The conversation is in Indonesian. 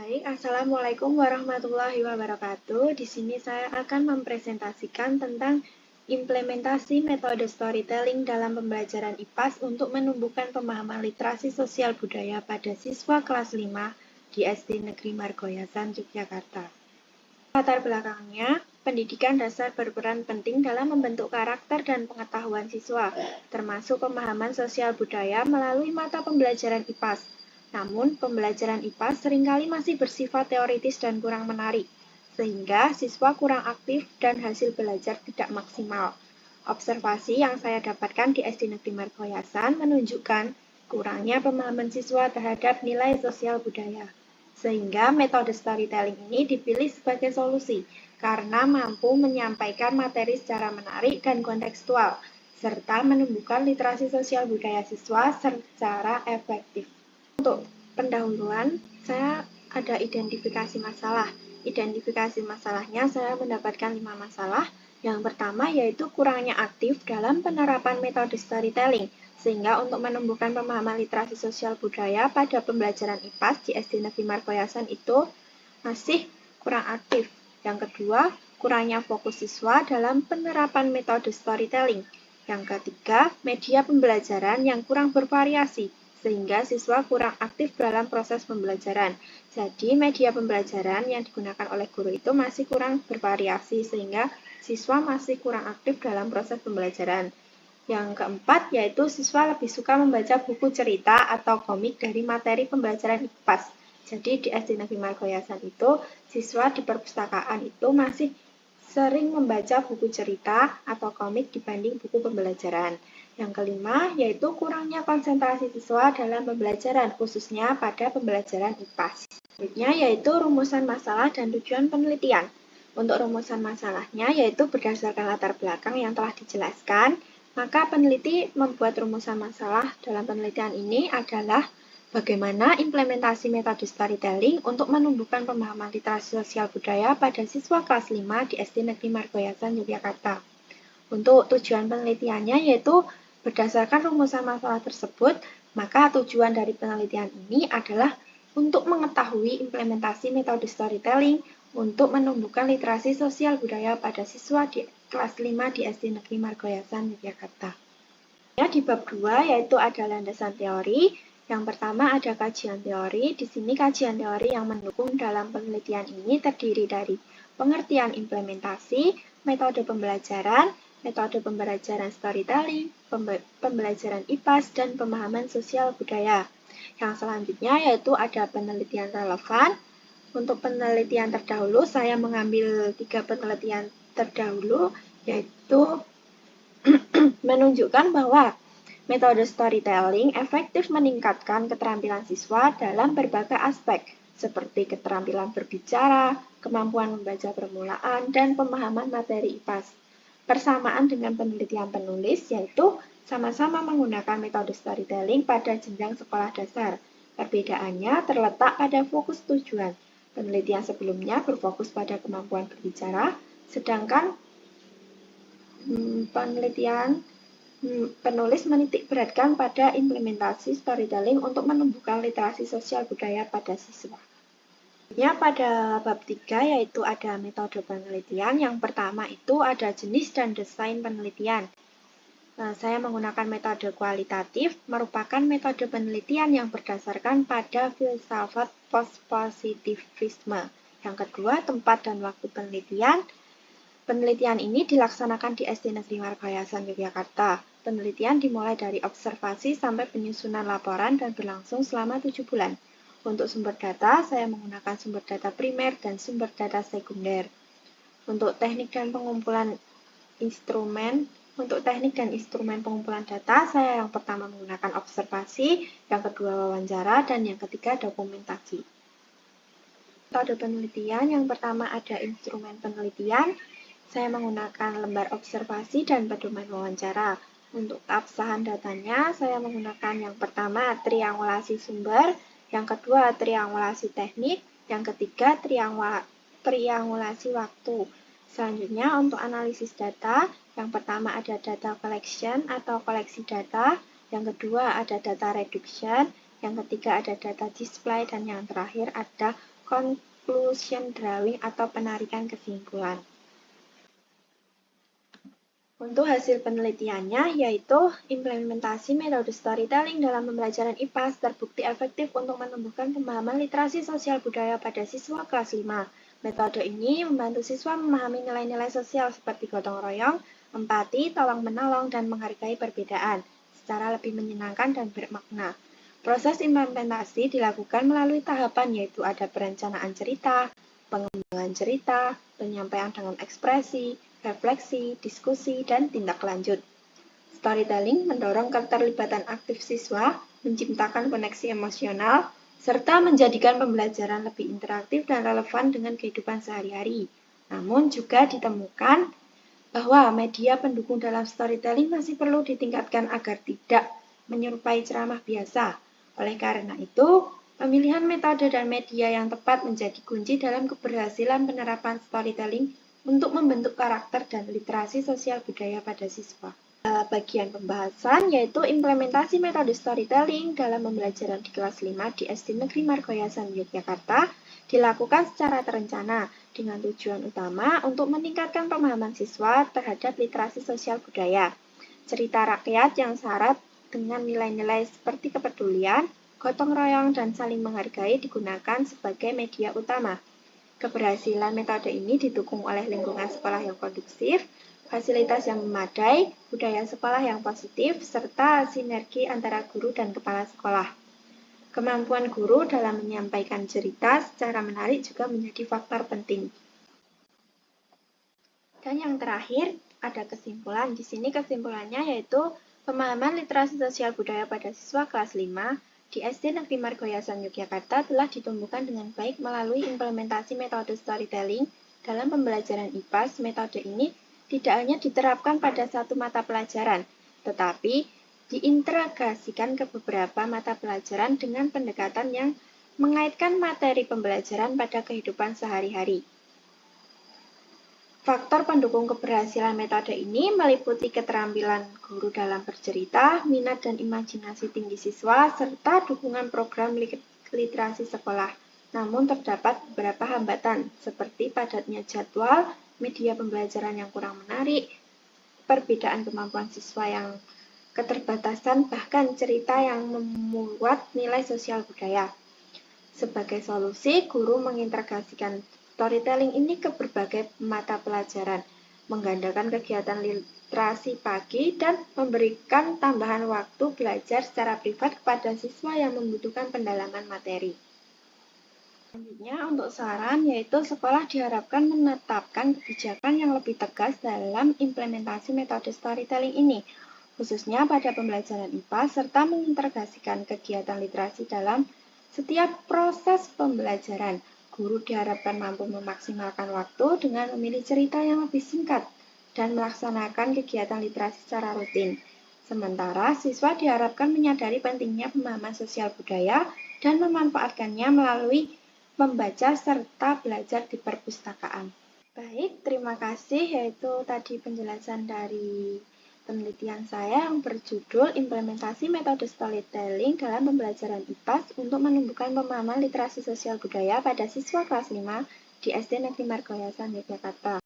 Baik, Assalamualaikum warahmatullahi wabarakatuh. Di sini saya akan mempresentasikan tentang implementasi metode storytelling dalam pembelajaran IPAS untuk menumbuhkan pemahaman literasi sosial budaya pada siswa kelas 5 di SD Negeri Margoyasan, Yogyakarta. Latar belakangnya, pendidikan dasar berperan penting dalam membentuk karakter dan pengetahuan siswa, termasuk pemahaman sosial budaya melalui mata pembelajaran IPAS. Namun, pembelajaran IPAS seringkali masih bersifat teoritis dan kurang menarik, sehingga siswa kurang aktif dan hasil belajar tidak maksimal. Observasi yang saya dapatkan di SD Negeri Margoyasan menunjukkan kurangnya pemahaman siswa terhadap nilai sosial budaya. Sehingga metode storytelling ini dipilih sebagai solusi, karena mampu menyampaikan materi secara menarik dan kontekstual, serta menumbuhkan literasi sosial budaya siswa secara efektif. Untuk pendahuluan, saya ada identifikasi masalah. Identifikasi masalahnya saya mendapatkan 5 masalah. Yang pertama yaitu kurangnya aktif dalam penerapan metode storytelling, sehingga untuk menumbuhkan pemahaman literasi sosial budaya pada pembelajaran IPAS di SD Negeri Margoyasan itu masih kurang aktif. Yang kedua, kurangnya fokus siswa dalam penerapan metode storytelling. Yang ketiga, media pembelajaran yang kurang bervariasi, sehingga siswa kurang aktif dalam proses pembelajaran. Jadi, media pembelajaran yang digunakan oleh guru itu masih kurang bervariasi, sehingga siswa masih kurang aktif dalam proses pembelajaran. Yang keempat, yaitu siswa lebih suka membaca buku cerita atau komik dari materi pembelajaran IPAS. Jadi, di SD Negeri Margoyasan itu, siswa di perpustakaan itu masih sering membaca buku cerita atau komik dibanding buku pembelajaran. Yang kelima, yaitu kurangnya konsentrasi siswa dalam pembelajaran, khususnya pada pembelajaran IPAS. Selanjutnya, yaitu rumusan masalah dan tujuan penelitian. Untuk rumusan masalahnya, yaitu berdasarkan latar belakang yang telah dijelaskan, maka peneliti membuat rumusan masalah dalam penelitian ini adalah bagaimana implementasi metode storytelling untuk menumbuhkan pemahaman literasi sosial budaya pada siswa kelas 5 di SD Negeri Margoyasan, Yogyakarta. Untuk tujuan penelitiannya yaitu berdasarkan rumusan masalah tersebut, maka tujuan dari penelitian ini adalah untuk mengetahui implementasi metode storytelling untuk menumbuhkan literasi sosial budaya pada siswa di kelas 5 di SD Negeri Margoyasan, Yogyakarta. Di bab 2 yaitu ada landasan teori. Yang pertama ada kajian teori. Di sini kajian teori yang mendukung dalam penelitian ini terdiri dari pengertian implementasi, metode pembelajaran storytelling, pembelajaran IPAS, dan pemahaman sosial budaya. Yang selanjutnya yaitu ada penelitian relevan. Untuk penelitian terdahulu, saya mengambil 3 penelitian terdahulu, yaitu menunjukkan bahwa metode storytelling efektif meningkatkan keterampilan siswa dalam berbagai aspek, seperti keterampilan berbicara, kemampuan membaca permulaan, dan pemahaman materi IPAS. Persamaan dengan penelitian penulis, yaitu sama-sama menggunakan metode storytelling pada jenjang sekolah dasar. Perbedaannya terletak pada fokus tujuan. Penelitian sebelumnya berfokus pada kemampuan berbicara, sedangkan penelitian penulis menitik beratkan pada implementasi storytelling untuk menumbuhkan literasi sosial budaya pada siswa. Pada bab 3 yaitu ada metode penelitian. Yang pertama itu ada jenis dan desain penelitian. Saya menggunakan metode kualitatif, merupakan metode penelitian yang berdasarkan pada filsafat pospositivisme. Yang kedua, tempat dan waktu penelitian. Penelitian ini dilaksanakan di SD Negeri Margoyasan, Yogyakarta. Penelitian dimulai dari observasi sampai penyusunan laporan dan berlangsung selama 7 bulan. Untuk sumber data, saya menggunakan sumber data primer dan sumber data sekunder. Untuk teknik dan instrumen pengumpulan data, saya yang pertama menggunakan observasi, yang kedua wawancara, dan yang ketiga dokumentasi. Metode penelitian yang pertama ada instrumen penelitian. Saya menggunakan lembar observasi dan pedoman wawancara. Untuk keabsahan datanya, saya menggunakan yang pertama triangulasi sumber, yang kedua triangulasi teknik, yang ketiga triangulasi waktu. Selanjutnya untuk analisis data, yang pertama ada data collection atau koleksi data, yang kedua ada data reduction, yang ketiga ada data display, dan yang terakhir ada conclusion drawing atau penarikan kesimpulan. Untuk hasil penelitiannya, yaitu implementasi metode storytelling dalam pembelajaran IPAS terbukti efektif untuk menumbuhkan pemahaman literasi sosial budaya pada siswa kelas 5. Metode ini membantu siswa memahami nilai-nilai sosial seperti gotong royong, empati, tolong-menolong, dan menghargai perbedaan secara lebih menyenangkan dan bermakna. Proses implementasi dilakukan melalui tahapan, yaitu ada perencanaan cerita, pengembangan cerita, penyampaian dengan ekspresi, refleksi, diskusi, dan tindak lanjut. Storytelling mendorong keterlibatan aktif siswa, menciptakan koneksi emosional, serta menjadikan pembelajaran lebih interaktif dan relevan dengan kehidupan sehari-hari. Namun juga ditemukan bahwa media pendukung dalam storytelling masih perlu ditingkatkan agar tidak menyerupai ceramah biasa. Oleh karena itu, pemilihan metode dan media yang tepat menjadi kunci dalam keberhasilan penerapan storytelling untuk membentuk karakter dan literasi sosial budaya pada siswa. Bagian pembahasan yaitu implementasi metode storytelling dalam pembelajaran di kelas 5 di SD Negeri Margoyasan Yogyakarta dilakukan secara terencana dengan tujuan utama untuk meningkatkan pemahaman siswa terhadap literasi sosial budaya. Cerita rakyat yang syarat dengan nilai-nilai seperti kepedulian, gotong royong, dan saling menghargai digunakan sebagai media utama. Keberhasilan metode ini didukung oleh lingkungan sekolah yang kondusif, fasilitas yang memadai, budaya sekolah yang positif, serta sinergi antara guru dan kepala sekolah. Kemampuan guru dalam menyampaikan cerita secara menarik juga menjadi faktor penting. Dan yang terakhir, ada kesimpulan. Di sini kesimpulannya yaitu pemahaman literasi sosial budaya pada siswa kelas 5 di SD Negeri Margoyasan Yogyakarta telah ditumbuhkan dengan baik melalui implementasi metode storytelling dalam pembelajaran IPAS. Metode ini tidak hanya diterapkan pada satu mata pelajaran, tetapi diintegrasikan ke beberapa mata pelajaran dengan pendekatan yang mengaitkan materi pembelajaran pada kehidupan sehari-hari. Faktor pendukung keberhasilan metode ini meliputi keterampilan guru dalam bercerita, minat dan imajinasi tinggi siswa, serta dukungan program literasi sekolah. Namun terdapat beberapa hambatan, seperti padatnya jadwal, media pembelajaran yang kurang menarik, perbedaan kemampuan siswa yang keterbatasan, bahkan cerita yang memuat nilai sosial budaya. Sebagai solusi, guru mengintegrasikan storytelling ini ke berbagai mata pelajaran, menggandakan kegiatan literasi pagi, dan memberikan tambahan waktu belajar secara privat kepada siswa yang membutuhkan pendalaman materi. Selanjutnya, untuk saran, yaitu sekolah diharapkan menetapkan kebijakan yang lebih tegas dalam implementasi metode storytelling ini, khususnya pada pembelajaran IPA, serta mengintegrasikan kegiatan literasi dalam setiap proses pembelajaran. Guru diharapkan mampu memaksimalkan waktu dengan memilih cerita yang lebih singkat dan melaksanakan kegiatan literasi secara rutin. Sementara, siswa diharapkan menyadari pentingnya pemahaman sosial budaya dan memanfaatkannya melalui membaca serta belajar di perpustakaan. Baik, terima kasih. Yaitu tadi penjelasan dari penelitian saya yang berjudul Implementasi Metode Storytelling dalam Pembelajaran IPAS untuk menumbuhkan pemahaman literasi sosial budaya pada siswa kelas 5 di SD Negeri Margoyasan Yogyakarta.